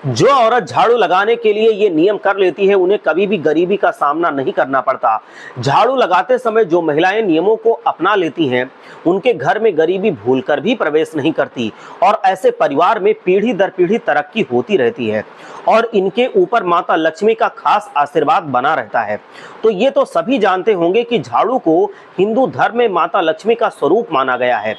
जो औरत झाड़ू लगाने के लिए ये नियम कर लेती है उन्हें कभी भी गरीबी का सामना नहीं करना पड़ता। झाड़ू लगाते समय जो महिलाएं नियमों को अपना लेती हैं उनके घर में गरीबी भूलकर भी प्रवेश नहीं करती और ऐसे परिवार में पीढ़ी दर पीढ़ी तरक्की होती रहती है और इनके ऊपर माता लक्ष्मी का खास आशीर्वाद बना रहता है। तो ये तो सभी जानते होंगे कि झाड़ू को हिंदू धर्म में माता लक्ष्मी का स्वरूप माना गया है।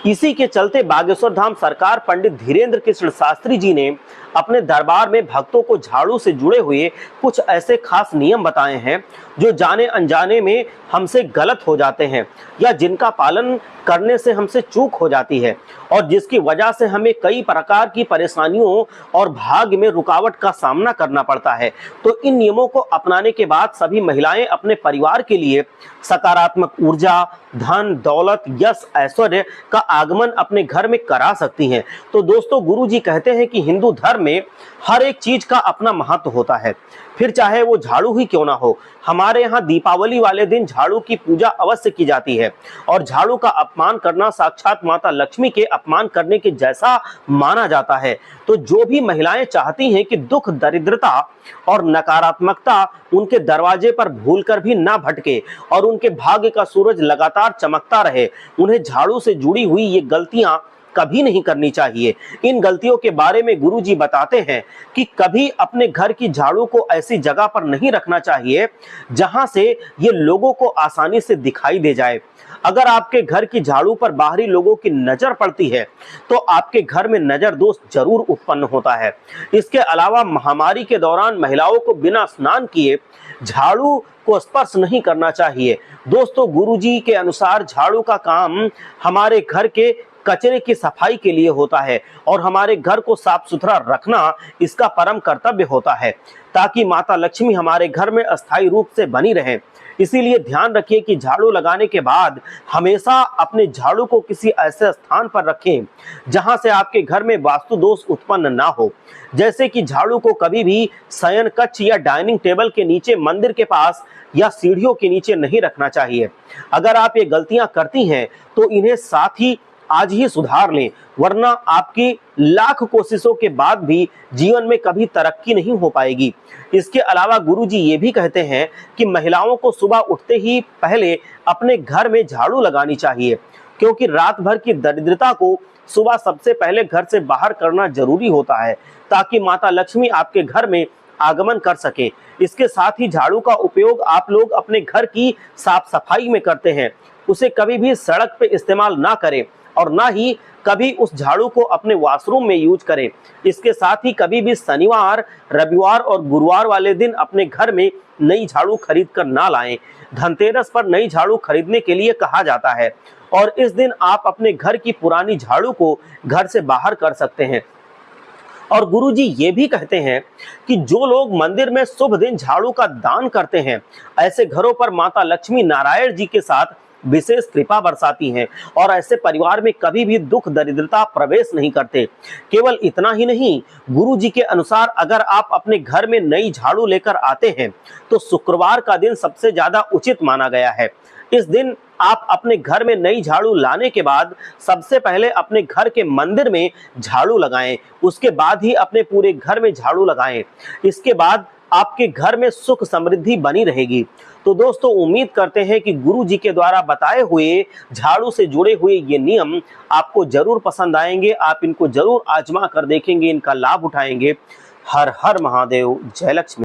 इसी के चलते बागेश्वर धाम सरकार पंडित धीरेन्द्र कृष्ण शास्त्री जी ने अपने दरबार में भक्तों को झाड़ू से जुड़े हुए कुछ ऐसे खास नियम बताए हैं जो जाने अनजाने में हमसे गलत हो जाते हैं या जिनका पालन करने से हमसे चूक हो जाती है और जिसकी वजह से हमें कई प्रकार की परेशानियों और भाग्य में रुकावट का सामना करना पड़ता है। तो इन नियमों को अपनाने के बाद सभी महिलाएं अपने परिवार के लिए सकारात्मक ऊर्जा, धन, दौलत, यश, ऐश्वर्य का आगमन अपने घर में करा सकती हैं। तो दोस्तों, गुरुजी कहते हैं कि हिंदू धर्म में हर एक चीज का अपना महत्व होता है, फिर चाहे वो झाड़ू ही क्यों ना हो। हमारे यहाँ दीपावली वाले दिन झाड़ू की पूजा अवश्य की जाती है और झाड़ू का अपमान करना साक्षात माता लक्ष्मी के अपमान करने के जैसा माना जाता है। तो जो भी महिलाएं चाहती हैं कि दुख, दरिद्रता और नकारात्मकता उनके दरवाजे पर भूलकर भी ना भटके और उनके भाग्य का सूरज लगातार चमकता रहे, उन्हें झाड़ू से जुड़ी हुई ये गलतियां कभी नहीं करनी चाहिए। इन गलतियों के बारे में गुरुजी बताते हैं कि कभी अपने घर की झाड़ू को ऐसी जगह पर नहीं रखना चाहिए जहां से ये लोगों को आसानी से दिखाई दे जाए। अगर आपके घर की झाड़ू पर बाहरी लोगों की नजर पड़ती है तो आपके घर में नजर दोष जरूर उत्पन्न होता है। इसके अलावा महामारी के दौरान महिलाओं को बिना स्नान किए झाड़ू को स्पर्श नहीं करना चाहिए। दोस्तों, गुरुजी के अनुसार झाड़ू का काम हमारे घर के कचरे की सफाई के लिए होता है और हमारे घर को साफ सुथरा रखना इसका परम कर्तव्य होता है ताकि माता लक्ष्मी हमारे घर में अस्थायी रूप से बनी रहे। इसीलिए ध्यान रखिए कि झाड़ू लगाने के बाद हमेशा अपने झाड़ू को किसी ऐसे स्थान पर रखें जहां से आपके घर में वास्तु दोष उत्पन्न ना हो। जैसे कि झाड़ू को कभी भी शयन कक्ष या डाइनिंग टेबल के नीचे, मंदिर के पास या सीढ़ियों के नीचे नहीं रखना चाहिए। अगर आप ये गलतियां करती हैं तो इन्हें साथ ही आज ही सुधार लें, वरना आपकी लाख कोशिशों के बाद भी जीवन में कभी तरक्की नहीं हो पाएगी। इसके अलावा गुरुजी ये भी कहते हैं कि महिलाओं को सुबह उठते ही पहले अपने घर में झाड़ू लगानी चाहिए, क्योंकि रात भर की दरिद्रता को सुबह सबसे पहले घर से बाहर करना जरूरी होता है ताकि माता लक्ष्मी आपके घर में आगमन कर सके। इसके साथ ही झाड़ू का उपयोग आप लोग अपने घर की साफ सफाई में करते हैं, उसे कभी भी सड़क पे इस्तेमाल ना करें और ना ही कभी उस झाड़ू को अपने वॉशरूम में यूज करें। इसके साथ ही कभी भी शनिवार, रविवार और गुरुवार वाले दिन अपने घर में नई झाड़ू खरीद कर ना लाएं। धनतेरस पर नई झाड़ू खरीदने के लिए कहा जाता है और इस दिन आप अपने घर की पुरानी झाड़ू को घर से बाहर कर सकते हैं। और गुरुजी ये भी कहते हैं कि जो लोग मंदिर में शुभ दिन झाड़ू का दान करते हैं, ऐसे घरों पर माता लक्ष्मी नारायण जी के साथ विशेष कृपा बरसाती हैं और ऐसे परिवार में कभी भी दुख, दरिद्रता प्रवेश नहीं करते। केवल इतना ही नहीं, गुरुजी के अनुसार अगर आप अपने घर में नई झाड़ू लेकर आते हैं तो शुक्रवार का दिन सबसे ज्यादा उचित माना गया है। इस दिन आप अपने घर में नई झाड़ू लाने के बाद सबसे पहले अपने घर के मंदिर में झाड़ू लगाएं, उसके बाद ही अपने पूरे घर में झाड़ू लगाएं। इसके बाद आपके घर में सुख समृद्धि बनी रहेगी। तो दोस्तों, उम्मीद करते हैं कि गुरु जी के द्वारा बताए हुए झाड़ू से जुड़े हुए ये नियम आपको जरूर पसंद आएंगे। आप इनको जरूर आजमा कर देखेंगे, इनका लाभ उठाएंगे। हर हर महादेव, जय लक्ष्मी।